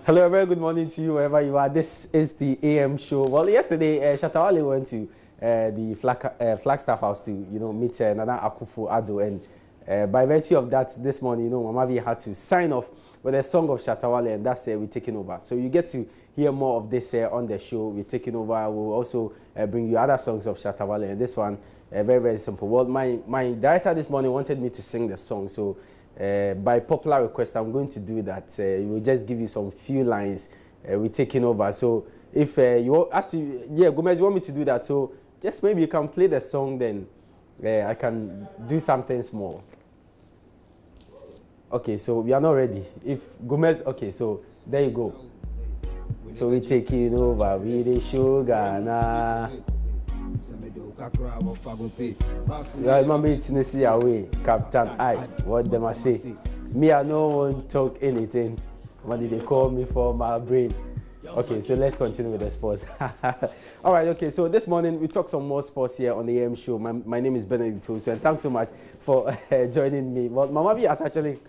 Hello, a very good morning to you wherever you are. This is the AM show. Well, yesterday, Shatawale went to the Flagstaff House to, meet Nana Akufo-Addo, and by virtue of that, this morning, Mama V had to sign off with a song of Shatawale, and that's we're taking over. So you get to hear more of this on the show. We're taking over. We'll also bring you other songs of Shatawale, and this one, very, very simple. Well, my director this morning wanted me to sing the song, so by popular request, I'm going to do that. We'll just give you some few lines. We're taking over. So if Gomez, you want me to do that? So just maybe you can play the song, then I can do something small. Okay, so we are not ready. If Gomez, okay, so there you go. So we're taking over. We the sugar. Remember it's Nessie away, Captain I. What them I say? Me, I no one talk anything. What did they call me for my brain? Okay, so let's continue with the sports. All right, okay, so this morning we talk some more sports here on the AM show. My name is Benedict Toso, and thanks so much for joining me. Well, Mama V has actually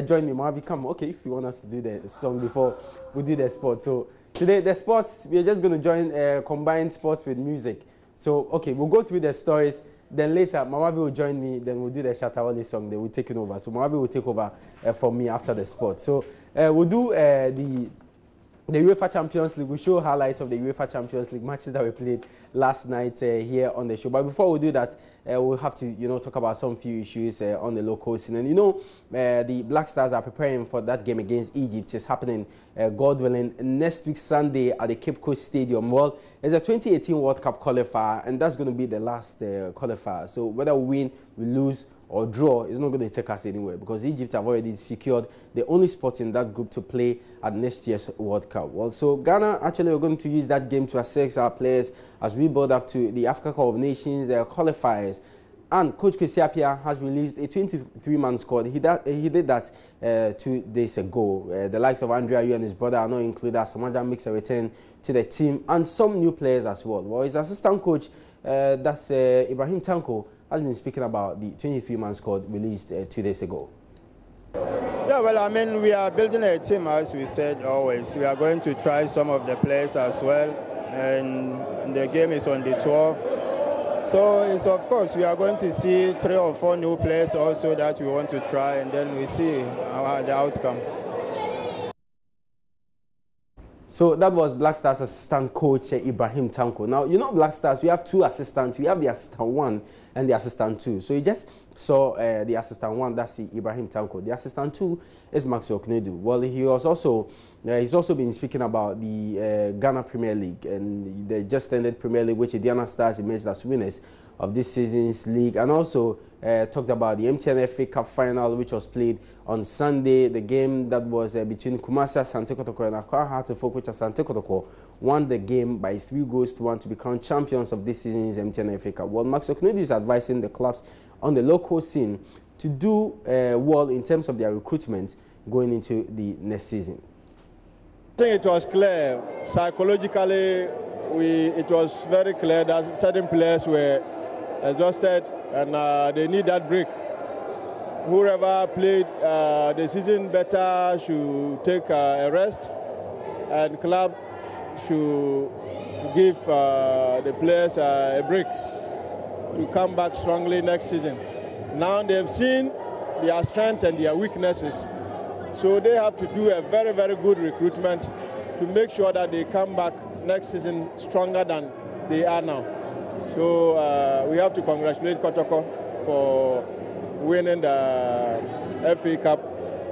joined me. Mama V, come. Okay, if you want us to do the song before we do the sports. So today, the sports, we're just going to join combine sports with music. So, okay, we'll go through the stories. Then later, Mama V will join me. Then we'll do the Shatawale song. Then we'll take it over. So, Mama V will take over from me after the sport. So, we'll do the UEFA Champions League. We'll show highlights of the UEFA Champions League matches that we played last night here on the show. But before we do that, we'll have to, talk about some few issues on the local scene. And, the Black Stars are preparing for that game against Egypt. It's happening, God willing, next week Sunday at the Cape Coast Stadium. Well, it's a 2018 World Cup qualifier, and that's going to be the last qualifier. So whether we win, we lose, or draw, is not going to take us anywhere, because Egypt have already secured the only spot in that group to play at next year's World Cup. Well, so Ghana, actually, we're going to use that game to assess our players as we build up to the Africa Cup of Nations qualifiers. And Coach Kwesi Appiah has released a 23-man squad. He did that 2 days ago. The likes of Andrea Yu and his brother are not included. Samaja makes a return to the team, and some new players as well. Well, his assistant coach, that's Ibrahim Tanko, has been speaking about the 23-man squad released 2 days ago. Yeah, well, I mean, we are building a team, as we said always. We are going to try some of the players as well, and the game is on the 12th. So, it's, of course, we are going to see 3 or 4 new players also that we want to try, and then we see the outcome. So that was Black Stars assistant coach Ibrahim Tanko. Now, Black Stars, we have 2 assistants. We have the assistant 1 and the assistant 2. So you just saw the assistant 1, that's Ibrahim Tanko. The assistant 2 is Maxwell Knedu. Well, he's also been speaking about the Ghana Premier League and the just ended Premier League, which Indiana Stars emerged as winners of this season's league, and also talked about the MTN FA Cup final, which was played on Sunday. The game that was between Kumasi Asante Kotoko and Accra Hearts of Oak, which Asante Kotoko won the game by 3-1 to become champions of this season's MTN FA Cup. Well, Maxwell Knedu is advising the clubs on the local scene to do well in terms of their recruitment going into the next season. I think it was clear psychologically. It was very clear that certain players were exhausted and they need that break. Whoever played the season better should take a rest, and club should give the players a break to come back strongly next season. Now they've seen their strengths and their weaknesses, so they have to do a very, very good recruitment to make sure that they come back next season stronger than they are now. So we have to congratulate Kotoko for winning the FA Cup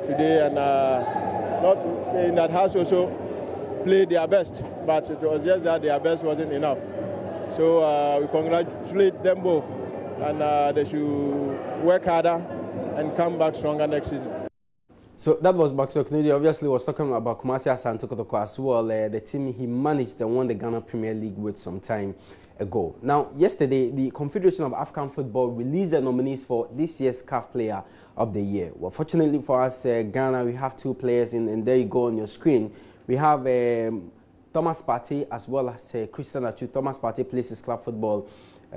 today, and not saying that has also played their best, but it was just that their best wasn't enough. So we congratulate them both, and they should work harder and come back stronger next season. So that was Maxwell Knedu. Obviously, was talking about Kumasi Asante Kotoko as well. The team he managed and won the Ghana Premier League with some time ago. Now, yesterday, the Confederation of African Football released the nominees for this year's CAF Player of the Year. Well, fortunately for us, Ghana, we have 2 players, and there you go on your screen. We have Thomas Partey as well as Christian Atsu. Thomas Partey plays his club football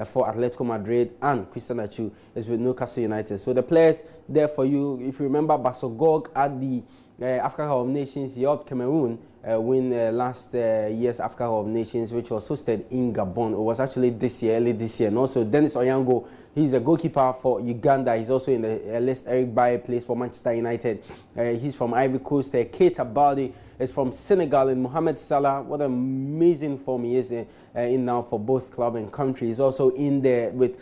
for Atletico Madrid, and Christian Atsu is with Newcastle United. So the players there for you, if you remember, Basogog had the Africa Cup of Nations, he helped Cameroon win last year's Africa Cup of Nations, which was hosted in Gabon. It was actually this year, early this year. And also Dennis Onyango, he's a goalkeeper for Uganda. He's also in the list. Eric Bailly plays for Manchester United. He's from Ivory Coast. Keita Balde is from Senegal. And Mohamed Salah, what an amazing form he is in now for both club and country. He's also in there with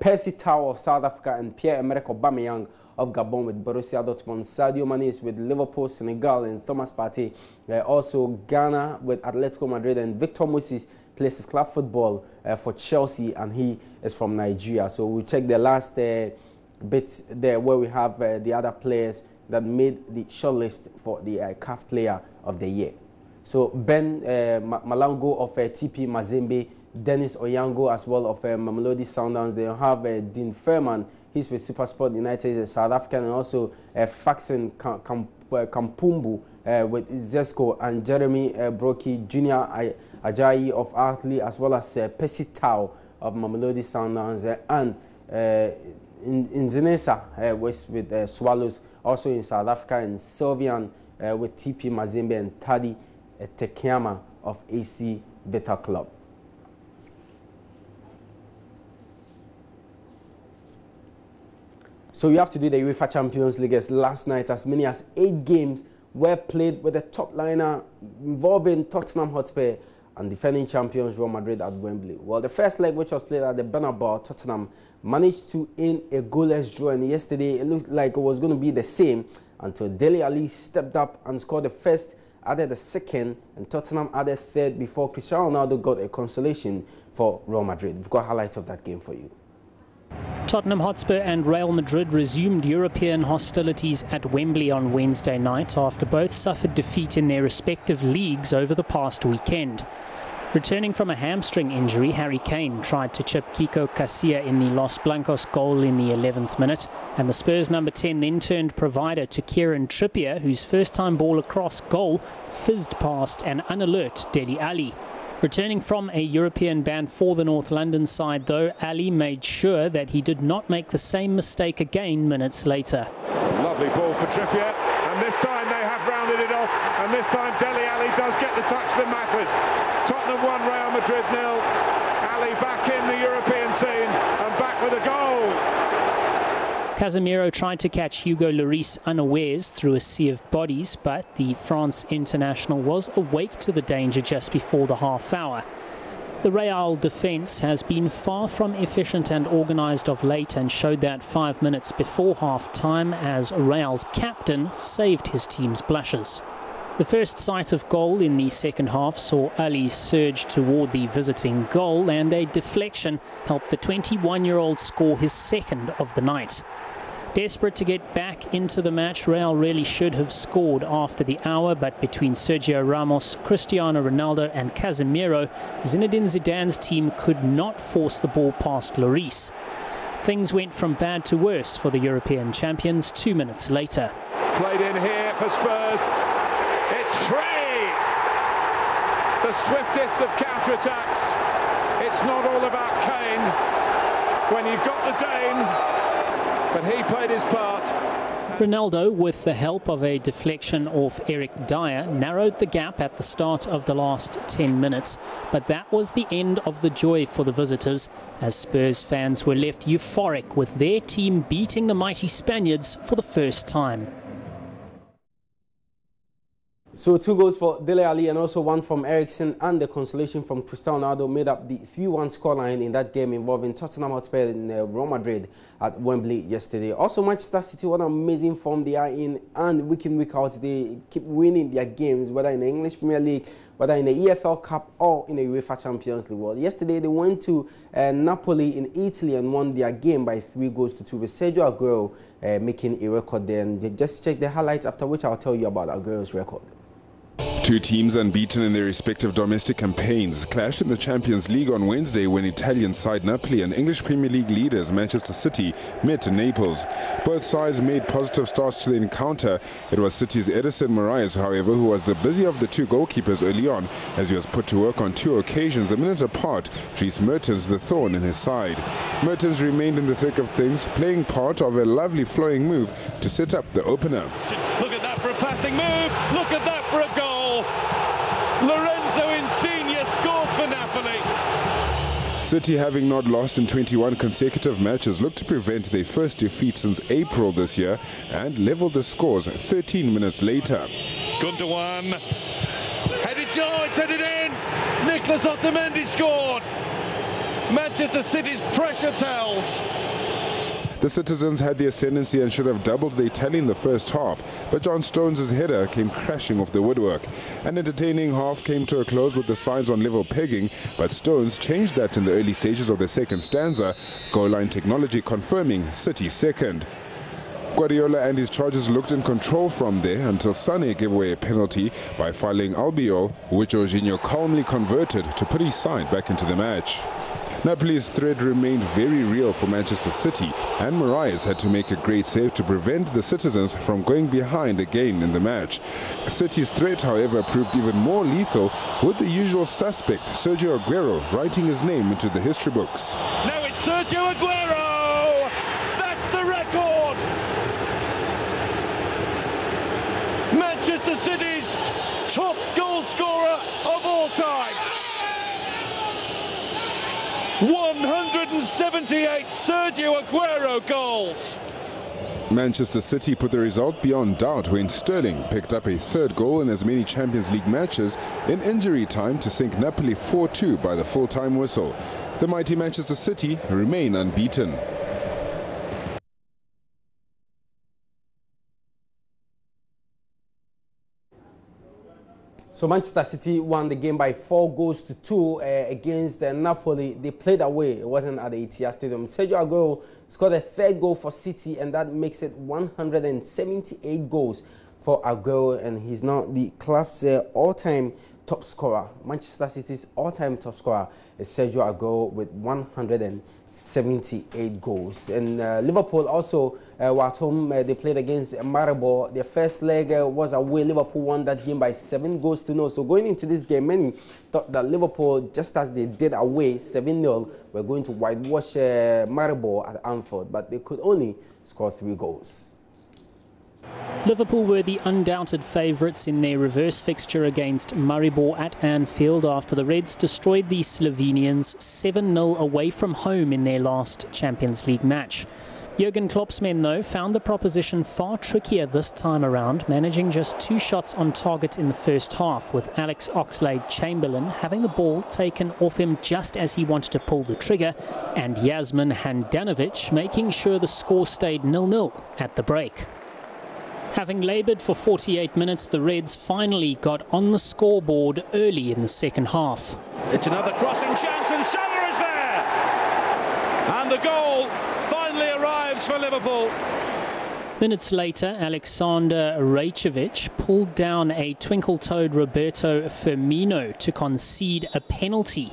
Percy Tau of South Africa and Pierre-Emerick Aubameyang of Gabon with Borussia Dortmund. Sadio Mane is with Liverpool, Senegal, and Thomas Partey. Also Ghana with Atletico Madrid, and Victor Moses plays his club football for Chelsea, and he is from Nigeria. So we'll check the last bits there where we have the other players that made the shortlist for the CAF Player of the Year. So Ben Malango of TP Mazembe, Dennis Onyango as well of Mamelodi Sundowns. They have Dean Furman. He's with SuperSport United, is South African, and also Faxon Kampumbu with Zesco, and Jeremy Broki Jr. Ajayi of Artley, as well as Percy Tau of Mamelodi Sundowns, and in Zinesa with Swallows, also in South Africa, and Sylvian with TP Mazembe, and Tadi Tekiama of AC Beta Club. So you have to do the UEFA Champions League. As last night, as many as 8 games were played with a top liner involving Tottenham Hotspur and defending champions Real Madrid at Wembley. Well, the first leg, which was played at the Bernabeu, Tottenham managed to end a goalless draw, and yesterday it looked like it was going to be the same until Dele Alli stepped up and scored the first, added the second, and Tottenham added third before Cristiano Ronaldo got a consolation for Real Madrid. We've got highlights of that game for you. Tottenham Hotspur and Real Madrid resumed European hostilities at Wembley on Wednesday night after both suffered defeat in their respective leagues over the past weekend. Returning from a hamstring injury, Harry Kane tried to chip Kiko Casilla in the Los Blancos goal in the 11th minute, and the Spurs number 10 then turned provider to Kieran Trippier, whose first-time ball across goal fizzed past an unalert Dele Alli. Returning from a European ban for the North London side, though, Ali made sure that he did not make the same mistake again minutes later. Lovely ball for Trippier, and this time they have rounded it off, and this time Dele Alli does get the touch that matters. Tottenham 1, Real Madrid 0. Ali back in the European scene and back with a goal. Casemiro tried to catch Hugo Lloris unawares through a sea of bodies, but the France international was awake to the danger just before the half hour. The Real defence has been far from efficient and organised of late, and showed that 5 minutes before half-time as Real's captain saved his team's blushes. The first sight of goal in the second half saw Ali surge toward the visiting goal, and a deflection helped the 21-year-old score his second of the night. Desperate to get back into the match, Real really should have scored after the hour, but between Sergio Ramos, Cristiano Ronaldo and Casemiro, Zinedine Zidane's team could not force the ball past Lloris. Things went from bad to worse for the European champions 2 minutes later. Played in here for Spurs. It's free! The swiftest of counter-attacks. It's not all about Kane when you've got the Dane, but he played his part. Ronaldo, with the help of a deflection off Eric Dyer, narrowed the gap at the start of the last 10 minutes. But that was the end of the joy for the visitors, as Spurs fans were left euphoric with their team beating the mighty Spaniards for the first time. So 2 goals for Dele Alli and also 1 from Eriksen, and the consolation from Cristiano Ronaldo made up the 3-1 scoreline in that game involving Tottenham Hotspur and Real Madrid at Wembley yesterday. Also Manchester City, what an amazing form they are in, and week in, week out they keep winning their games, whether in the English Premier League, whether in the EFL Cup or in the UEFA Champions League. Well, yesterday they went to Napoli in Italy and won their game by 3 goals to 2 with Sergio Aguero making a record there. And just check the highlights, after which I'll tell you about Aguero's record. 2 teams unbeaten in their respective domestic campaigns clashed in the Champions League on Wednesday when Italian side Napoli and English Premier League leaders Manchester City met in Naples. Both sides made positive starts to the encounter. It was City's Edison Moraes, however, who was the busy of the 2 goalkeepers early on, as he was put to work on 2 occasions a minute apart. Dries Mertens the thorn in his side. Mertens remained in the thick of things, playing part of a lovely flowing move to set up the opener. Look at that for a passing move. Look at that for a goal. Lorenzo Insigne scores for Napoli. City, having not lost in 21 consecutive matches, look to prevent their first defeat since April this year and level the scores 13 minutes later. Gundogan it's headed in. Nicolas Otamendi scored. Manchester City's pressure tells. The citizens had the ascendancy and should have doubled their tally in the first half, but John Stones' header came crashing off the woodwork. An entertaining half came to a close with the sides on level pegging, but Stones changed that in the early stages of the second stanza, goal line technology confirming City's second. Guardiola and his charges looked in control from there until Sané gave away a penalty by fouling Albiol, which Jorginho calmly converted to put his side back into the match. Napoli's threat remained very real for Manchester City, and Moraes had to make a great save to prevent the citizens from going behind again in the match. City's threat, however, proved even more lethal, with the usual suspect, Sergio Aguero, writing his name into the history books. No, it's Sergio Aguero! That's the record! Manchester City's top goal scorer of all time. 178 Sergio Aguero goals. Manchester City put the result beyond doubt when Sterling picked up a third goal in as many Champions League matches in injury time to sink Napoli 4-2 by the full-time whistle. The mighty Manchester City remain unbeaten. So Manchester City won the game by 4-2 against Napoli. They played away. It wasn't at the Etihad Stadium. Sergio Aguero scored a third goal for City, and that makes it 178 goals for Aguero, and he's now the club's all-time top scorer. Manchester City's all-time top scorer is Sergio Aguero with 178 goals. And Liverpool also were at home. They played against Maribor. Their first leg was away. Liverpool won that game by 7-0. So going into this game, many thought that Liverpool, just as they did away 7-0, were going to whitewash Maribor at Anfield, but they could only score 3 goals. Liverpool were the undoubted favourites in their reverse fixture against Maribor at Anfield after the Reds destroyed the Slovenians 7-0 away from home in their last Champions League match. Jurgen Klopp's men, though, found the proposition far trickier this time around, managing just 2 shots on target in the first half, with Alex Oxlade-Chamberlain having the ball taken off him just as he wanted to pull the trigger, and Yasmin Handanovic making sure the score stayed 0-0 at the break. Having laboured for 48 minutes, the Reds finally got on the scoreboard early in the second half. It's another crossing chance, and Salah is there! And the goal finally arrives for Liverpool. Minutes later, Alexander Rajcevic pulled down a twinkle-toed Roberto Firmino to concede a penalty.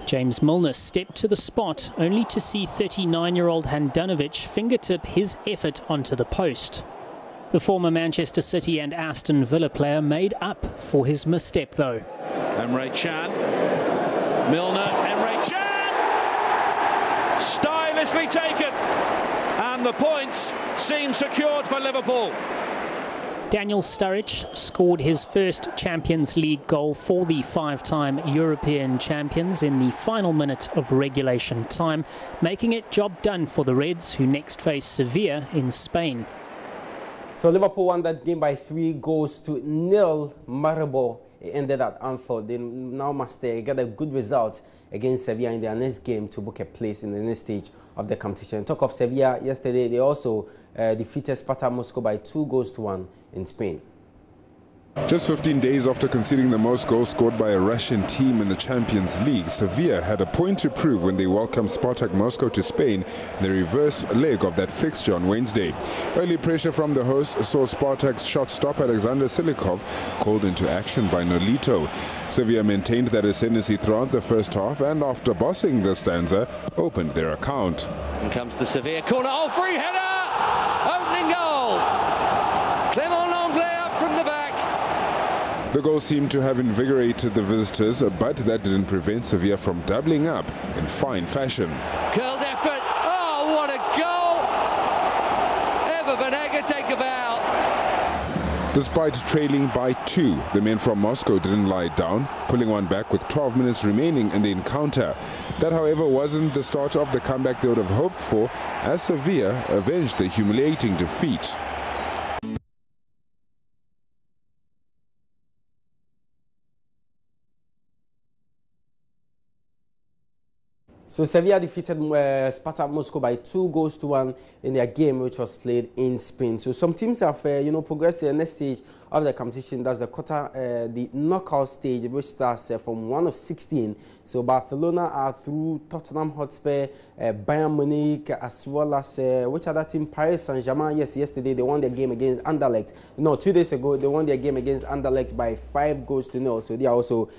James Milner stepped to the spot, only to see 39-year-old Handanovic fingertip his effort onto the post. The former Manchester City and Aston Villa player made up for his misstep, though. Emre Can. Milner, Emre Can! Stylishly taken. And the points seem secured for Liverpool. Daniel Sturridge scored his first Champions League goal for the 5-time European champions in the final minute of regulation time, making it job done for the Reds, who next face Sevilla in Spain. So Liverpool won that game by 3-0. Maribor, it ended at Anfield. They now must get a good result against Sevilla in their next game to book a place in the next stage of the competition. Talk of Sevilla, yesterday they also defeated Sparta Moscow by 2-1 in Spain. Just 15 days after conceding the most goals scored by a Russian team in the Champions League, Sevilla had a point to prove when they welcomed Spartak Moscow to Spain in the reverse leg of that fixture on Wednesday. Early pressure from the hosts saw Spartak's shot stop Alexander Silikov called into action by Nolito. Sevilla maintained that ascendancy throughout the first half, and after bossing the stanza, opened their account. In comes the Sevilla corner. Oh, free header! Opening goal! Clement Langlais up from the back. The goal seemed to have invigorated the visitors, but that didn't prevent Sevilla from doubling up in fine fashion. Curled effort. Oh, what a goal! Eva Banega take a bow. Despite trailing by 2, the men from Moscow didn't lie down, pulling one back with 12 minutes remaining in the encounter. That, however, wasn't the start of the comeback they would have hoped for, as Sevilla avenged the humiliating defeat. So Sevilla defeated Spartak Moscow by 2-1 in their game, which was played in Spain. So some teams have, progressed to the next stage of the competition. That's the knockout stage, which starts from 1 of 16. So Barcelona are through, Tottenham Hotspur, Bayern Munich, as well as which other team? Paris Saint-Germain. Yes, yesterday they won their game against Anderlecht. No, 2 days ago they won their game against Anderlecht by 5-0. So they are also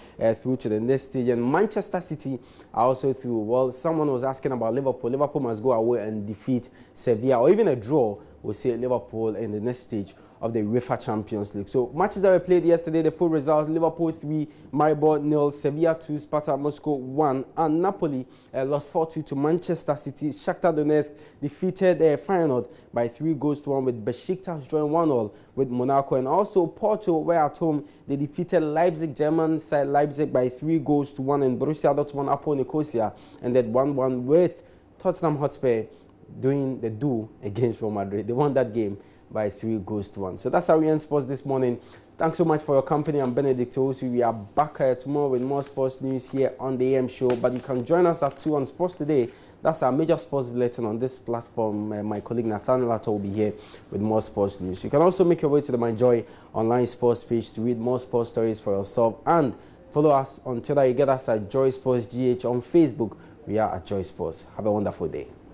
through to the next stage. And Manchester City are also through. Well, someone was asking about Liverpool. Liverpool must go away and defeat Sevilla, or even a draw will see Liverpool in the next stage of the UEFA Champions League. So matches that were played yesterday, the full result: Liverpool 3, Maribor 0, Sevilla 2, Spartak Moscow 1, and Napoli lost 4-2 to Manchester City. Shakhtar Donetsk defeated Feyenoord by 3-1, with Besiktas drawing 1-1 with Monaco. And also Porto were at home. They defeated Leipzig, German side Leipzig, by 3-1, and Borussia Dortmund Apo Nicosia ended 1-1 with Tottenham Hotspur doing the do against Real Madrid. They won that game by 3-1. So that's how we end sports this morning. Thanks so much for your company. I'm Benedict Owusu. We are back tomorrow with more sports news here on the AM show. But you can join us at 2 on Sports Today. That's our major sports bulletin on this platform. My colleague Nathaniel Ato will be here with more sports news. You can also make your way to the My Joy online sports page to read more sports stories for yourself. And follow us on Twitter. You get us at Joy Sports GH. On Facebook, we are at Joy Sports. Have a wonderful day.